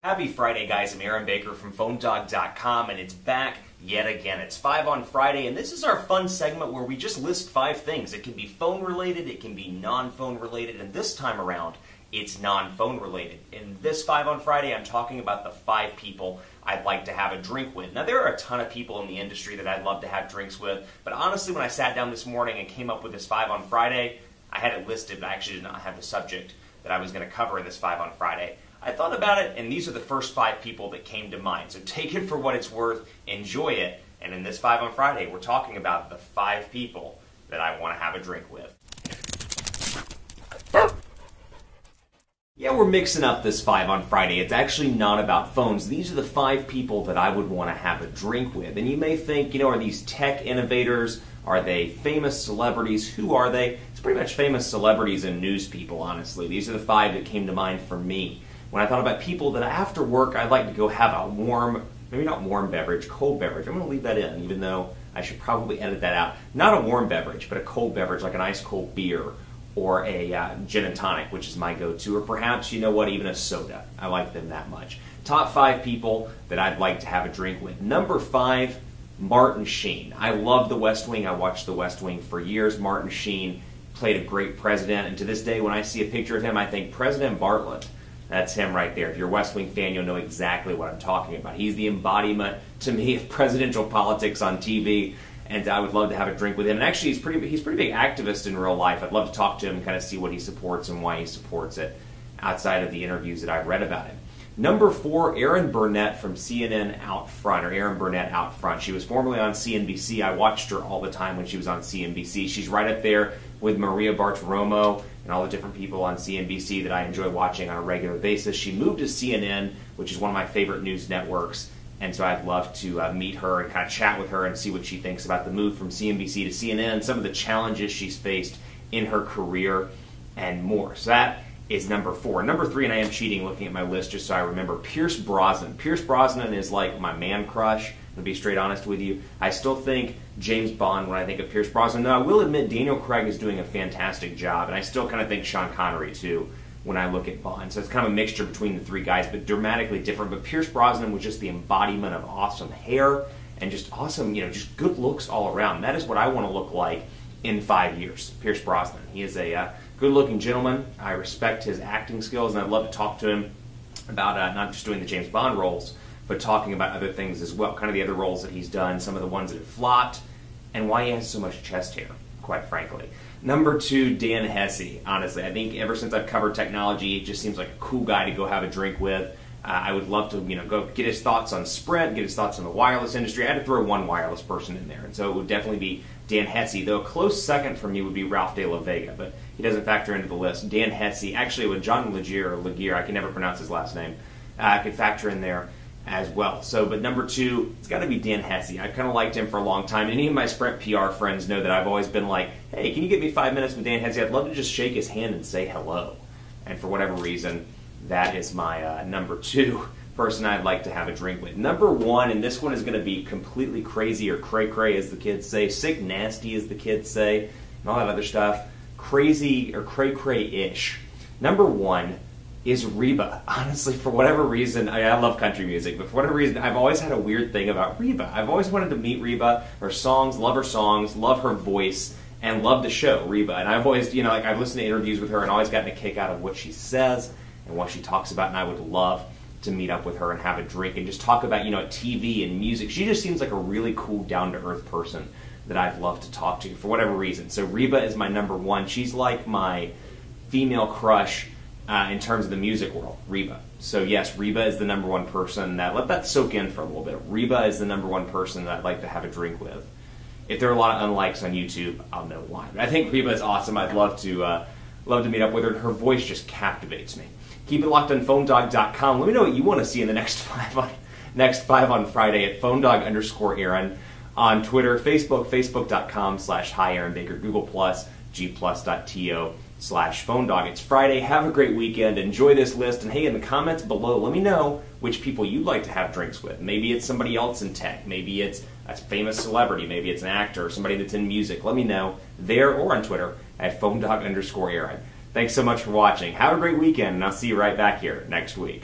Happy Friday, guys. I'm Aaron Baker from PhoneDog.com, and it's back yet again. It's 5 on Friday, and this is our fun segment where we just list 5 things. It can be phone-related, it can be non-phone-related, and this time around, it's non-phone-related. In this 5 on Friday, I'm talking about the 5 people I'd like to have a drink with. Now, there are a ton of people in the industry that I'd love to have drinks with, but honestly, when I sat down this morning and came up with this 5 on Friday, I had it listed, but I actually did not have the subject that I was going to cover in this 5 on Friday. I thought about it, and these are the first 5 people that came to mind. So take it for what it's worth, enjoy it, and in this 5 on Friday, we're talking about the 5 people that I want to have a drink with. Yeah, we're mixing up this 5 on Friday. It's actually not about phones. These are the 5 people that I would want to have a drink with. And you may think, are these tech innovators? Are they famous celebrities? Who are they? It's pretty much famous celebrities and news people, honestly. These are the 5 that came to mind for me when I thought about people that after work I'd like to go have a warm, maybe not warm beverage, cold beverage. I'm going to leave that in, even though I should probably edit that out. Not a warm beverage, but a cold beverage, like an ice cold beer or a gin and tonic, which is my go-to, or perhaps, even a soda. I like them that much. Top 5 people that I'd like to have a drink with. Number 5, Martin Sheen. I love The West Wing. I watched The West Wing for years. Martin Sheen played a great president, and to this day, when I see a picture of him, I think President Bartlett. That's him right there. If you're a West Wing fan, you'll know exactly what I'm talking about. He's the embodiment, to me, of presidential politics on TV, and I would love to have a drink with him. And actually, he's pretty big activist in real life. I'd love to talk to him and kind of see what he supports and why he supports it outside of the interviews that I've read about him. Number 4, Erin Burnett from CNN Out Front, or Erin Burnett Out Front. She was formerly on CNBC. I watched her all the time when she was on CNBC. She's right up there with Maria Bartiromo and all the different people on CNBC that I enjoy watching on a regular basis. She moved to CNN, which is one of my favorite news networks, and so I'd love to meet her and kind of chat with her and see what she thinks about the move from CNBC to CNN, some of the challenges she's faced in her career, and more. So that is number 4. Number 3, and I am cheating looking at my list just so I remember, Pierce Brosnan. Pierce Brosnan is like my man crush, to be straight honest with you. I still think James Bond when I think of Pierce Brosnan. Now, I will admit Daniel Craig is doing a fantastic job, and I still kind of think Sean Connery, too, when I look at Bond. So it's kind of a mixture between the 3 guys, but dramatically different. But Pierce Brosnan was just the embodiment of awesome hair and just awesome, just good looks all around. That is what I want to look like in 5 years, Pierce Brosnan. He is a good-looking gentleman. I respect his acting skills, and I'd love to talk to him about not just doing the James Bond roles, but talking about other things as well, kind of the other roles that he's done, some of the ones that have flopped, and why he has so much chest hair, quite frankly. Number 2, Dan Hesse. Honestly, I think ever since I've covered technology, it just seems like a cool guy to go have a drink with. I would love to, go get his thoughts on Sprint, get his thoughts on the wireless industry. I had to throw one wireless person in there, and so it would definitely be Dan Hesse, though a close second for me would be Ralph de la Vega, but he doesn't factor into the list. Dan Hesse, actually with John Legere, I can never pronounce his last name, I could factor in there as well. So, but number 2, it's got to be Dan Hesse. I've kind of liked him for a long time. And any of my Sprint PR friends know that I've always been like, hey, can you give me 5 minutes with Dan Hesse? I'd love to just shake his hand and say hello. And for whatever reason, that is my number 2 person I'd like to have a drink with. Number 1, and this one is going to be completely crazy, or cray-cray as the kids say, sick nasty as the kids say, and all that other stuff. Crazy or cray-cray-ish. Number 1 is Reba. Honestly, for whatever reason, I love country music, but for whatever reason, I've always had a weird thing about Reba. I've always wanted to meet Reba, her songs, love her voice, and love the show, Reba. And I've always, I've listened to interviews with her and always gotten a kick out of what she says and what she talks about, and I would love to meet up with her and have a drink and just talk about, TV and music. She just seems like a really cool, down-to-earth person that I'd love to talk to for whatever reason. So Reba is my number 1. She's like my female crush in terms of the music world, Reba. So yes, Reba is the number 1 person let that soak in for a little bit. Reba is the number 1 person that I'd like to have a drink with. If there are a lot of unlikes on YouTube, I'll know why. But I think Reba is awesome. I'd love to meet up with her. Her voice just captivates me. Keep it locked on PhoneDog.com. Let me know what you want to see in the next 5 on Friday at PhoneDog_Aaron on Twitter, Facebook, Facebook.com/Hi Aaron Baker, Google+, G+.to/PhoneDog. It's Friday. Have a great weekend. Enjoy this list. And hey, in the comments below, let me know which people you'd like to have drinks with. Maybe it's somebody else in tech. Maybe it's a famous celebrity. Maybe it's an actor or somebody that's in music. Let me know there or on Twitter at PhoneDog_Aaron. Thanks so much for watching. Have a great weekend, and I'll see you right back here next week.